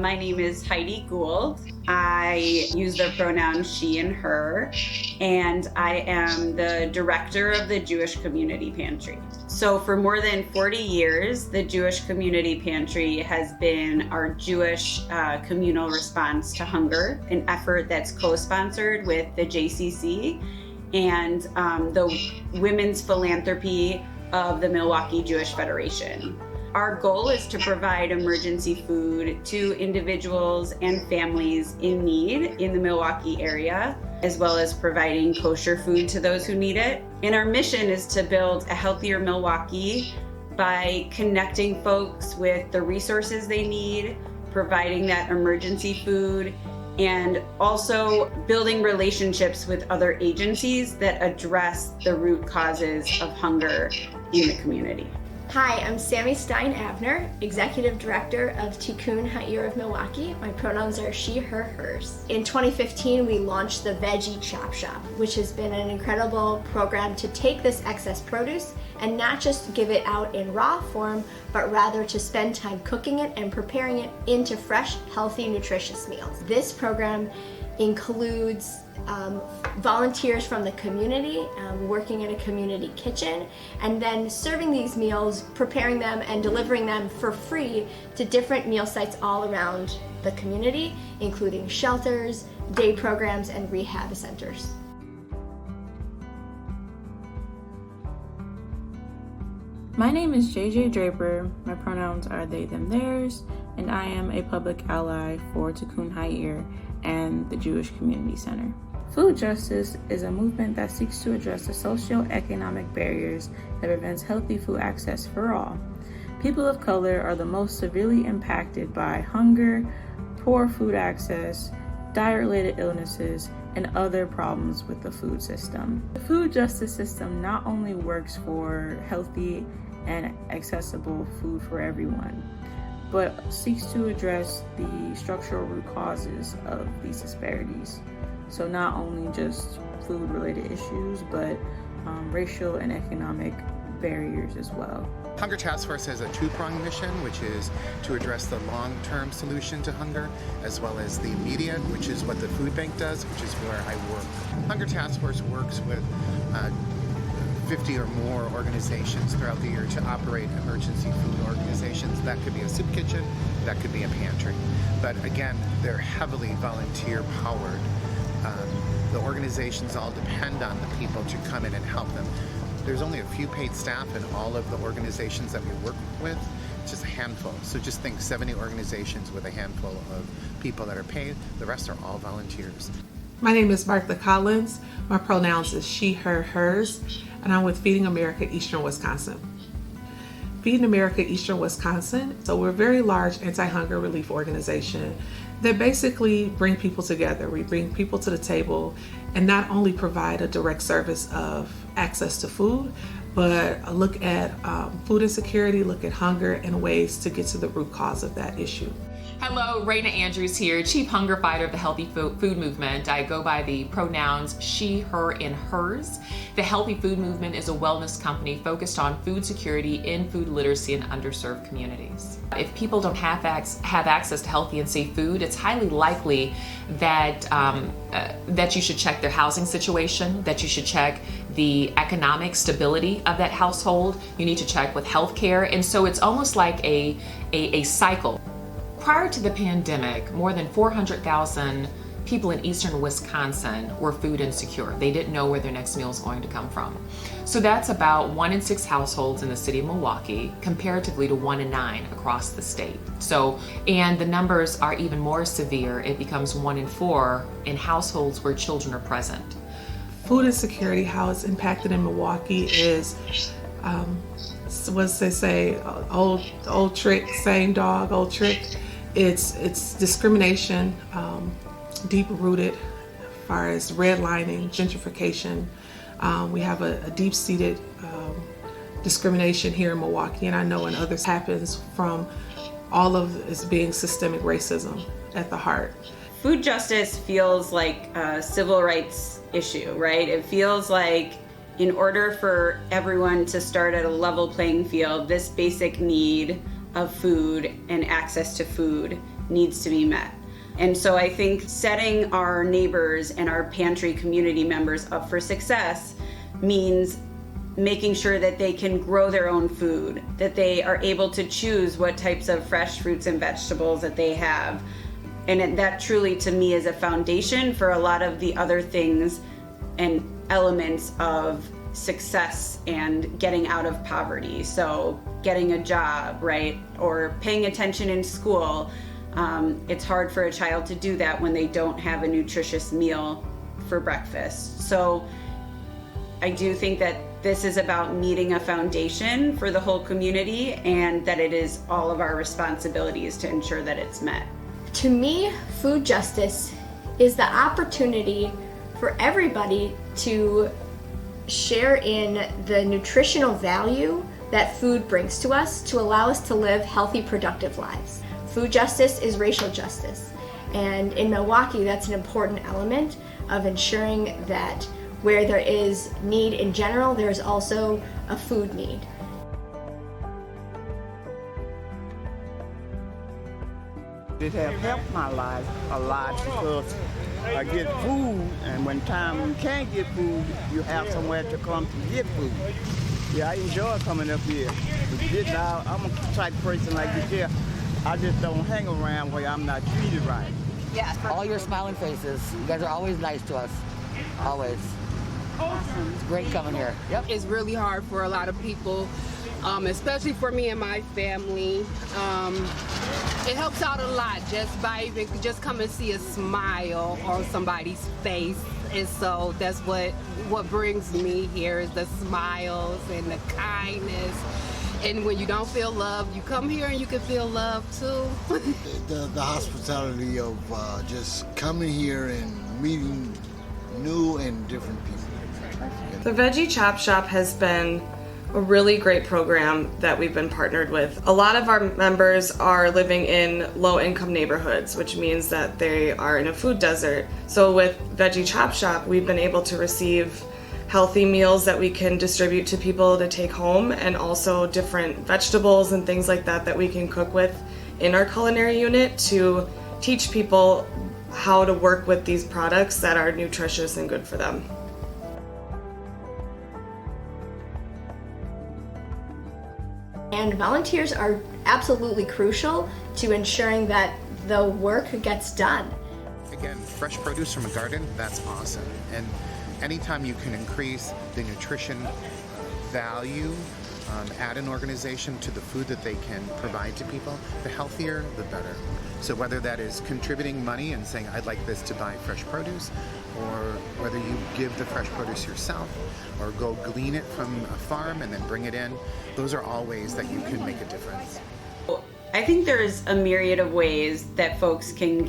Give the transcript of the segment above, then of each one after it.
My name is Heidi Gould. I use the pronouns she and her, and I am the director of the Jewish Community Pantry. So for more than 40 years, the Jewish Community Pantry has been our Jewish communal response to hunger, an effort that's co-sponsored with the JCC and the Women's Philanthropy of the Milwaukee Jewish Federation. Our goal is to provide emergency food to individuals and families in need in the Milwaukee area, as well as providing kosher food to those who need it. And our mission is to build a healthier Milwaukee by connecting folks with the resources they need, providing that emergency food, and also building relationships with other agencies that address the root causes of hunger in the community. Hi, I'm Sammy Stein Abner, Executive Director of Tikkun Ha'ir of Milwaukee. My pronouns are she, her, hers. In 2015, we launched the Veggie Chop Shop, which has been an incredible program to take this excess produce and not just give it out in raw form, but rather to spend time cooking it and preparing it into fresh, healthy, nutritious meals. This program includes volunteers from the community working in a community kitchen, and then serving these meals, preparing them and delivering them for free to different meal sites all around the community, including shelters, day programs, and rehab centers. My name is JJ Draper. My pronouns are they, them, theirs, and I am a public ally for Tikkun Ha'ir and the Jewish Community Center. Food justice is a movement that seeks to address the socio-economic barriers that prevents healthy food access for all. People of color are the most severely impacted by hunger, poor food access, diet-related illnesses, and other problems with the food system. The food justice system not only works for healthy and accessible food for everyone, but seeks to address the structural root causes of these disparities. So not only just food-related issues, but racial and economic barriers as well. Hunger Task Force has a two-pronged mission, which is to address the long-term solution to hunger, as well as the immediate, which is what the food bank does, which is where I work. Hunger Task Force works with 50 or more organizations throughout the year to operate emergency food organizations. That could be a soup kitchen, that could be a pantry. But again, they're heavily volunteer powered. The organizations all depend on the people to come in and help them. There's only a few paid staff in all of the organizations that we work with, just a handful. So just think 70 organizations with a handful of people that are paid. The rest are all volunteers. My name is Bertha Collins. My pronouns is she, her, hers, and I'm with Feeding America Eastern Wisconsin. Feeding America Eastern Wisconsin, so we're a very large anti-hunger relief organization that basically bring people together. We bring people to the table and not only provide a direct service of access to food, but a look at food insecurity, look at hunger, and ways to get to the root cause of that issue. Hello, Raina Andrews here, Chief Hunger Fighter of the Healthy Food Movement. I go by the pronouns she, her, and hers. The Healthy Food Movement is a wellness company focused on food security in food literacy in underserved communities. If people don't have access to healthy and safe food, it's highly likely that that you should check their housing situation, that you should check the economic stability of that household. You need to check with healthcare, and so it's almost like a cycle. Prior to the pandemic, more than 400,000 people in eastern Wisconsin were food insecure. They didn't know where their next meal is going to come from. So that's about 1 in 6 households in the city of Milwaukee, comparatively to 1 in 9 across the state. And the numbers are even more severe. It becomes 1 in 4 in households where children are present. Food insecurity, how it's impacted in Milwaukee is, what's they say, old trick, same dog, old trick. It's discrimination, deep-rooted as far as redlining, gentrification. We have a deep-seated discrimination here in Milwaukee, and I know in others happens from all of it being systemic racism at the heart. Food justice feels like a civil rights issue, right? It feels like in order for everyone to start at a level playing field, this basic need of food and access to food needs to be met. And so I think setting our neighbors and our pantry community members up for success means making sure that they can grow their own food, that they are able to choose what types of fresh fruits and vegetables that they have. And that truly, to me, is a foundation for a lot of the other things and elements of success and getting out of poverty. So getting a job, right? Or paying attention in school. It's hard for a child to do that when they don't have a nutritious meal for breakfast. So I do think that this is about meeting a foundation for the whole community, and that it is all of our responsibilities to ensure that it's met. To me, food justice is the opportunity for everybody to share in the nutritional value that food brings to us to allow us to live healthy, productive lives. Food justice is racial justice. And in Milwaukee, that's an important element of ensuring that where there is need in general, there's also a food need. It has helped my life a lot because I get food, and when time you can't get food, you have somewhere to come to get food. Yeah, I enjoy coming up here. But I'm a type of person like this here. I just don't hang around where I'm not treated right. Yeah, all your smiling faces. You guys are always nice to us. Always. Awesome. It's great coming here. Yep. It's really hard for a lot of people, especially for me and my family. It helps out a lot just by even just come and see a smile on somebody's face. And so that's what brings me here is the smiles and the kindness. And when you don't feel love, you come here and you can feel love too. the hospitality of just coming here and meeting new and different people. The Veggie Chop Shop has been a really great program that we've been partnered with. A lot of our members are living in low-income neighborhoods, which means that they are in a food desert. So with Veggie Chop Shop, we've been able to receive healthy meals that we can distribute to people to take home, and also different vegetables and things like that that we can cook with in our culinary unit to teach people how to work with these products that are nutritious and good for them. And volunteers are absolutely crucial to ensuring that the work gets done. Again, fresh produce from a garden, that's awesome. And anytime you can increase the nutrition value at an organization to the food that they can provide to people, the healthier, the better. So whether that is contributing money and saying, I'd like this to buy fresh produce, or whether you give the fresh produce yourself, or go glean it from a farm and then bring it in, those are all ways that you can make a difference. I think there's a myriad of ways that folks can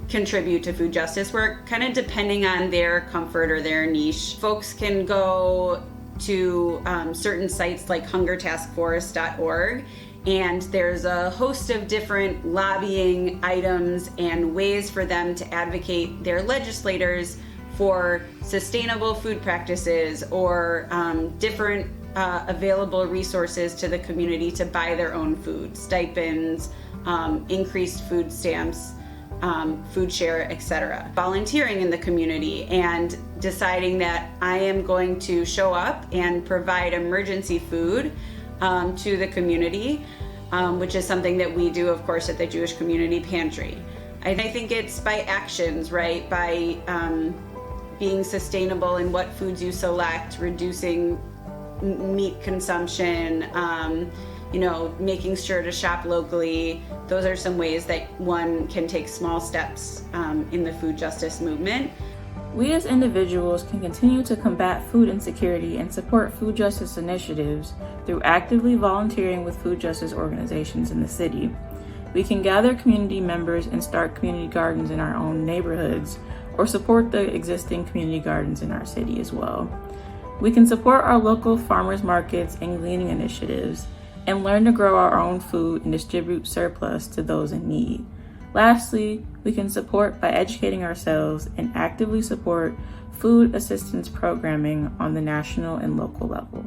contribute to food justice work, kind of depending on their comfort or their niche. Folks can go to certain sites like hungertaskforce.org, and there's a host of different lobbying items and ways for them to advocate their legislators for sustainable food practices, or different available resources to the community to buy their own food, stipends, increased food stamps, food share, etc. Volunteering in the community and deciding that I am going to show up and provide emergency food to the community, which is something that we do, of course, at the Jewish Community Pantry. I think it's by actions, right? By being sustainable in what foods you select, reducing meat consumption, making sure to shop locally. Those are some ways that one can take small steps in the food justice movement. We as individuals can continue to combat food insecurity and support food justice initiatives through actively volunteering with food justice organizations in the city. We can gather community members and start community gardens in our own neighborhoods, or support the existing community gardens in our city as well. We can support our local farmers markets and gleaning initiatives, and learn to grow our own food and distribute surplus to those in need. Lastly, we can support by educating ourselves and actively support food assistance programming on the national and local level.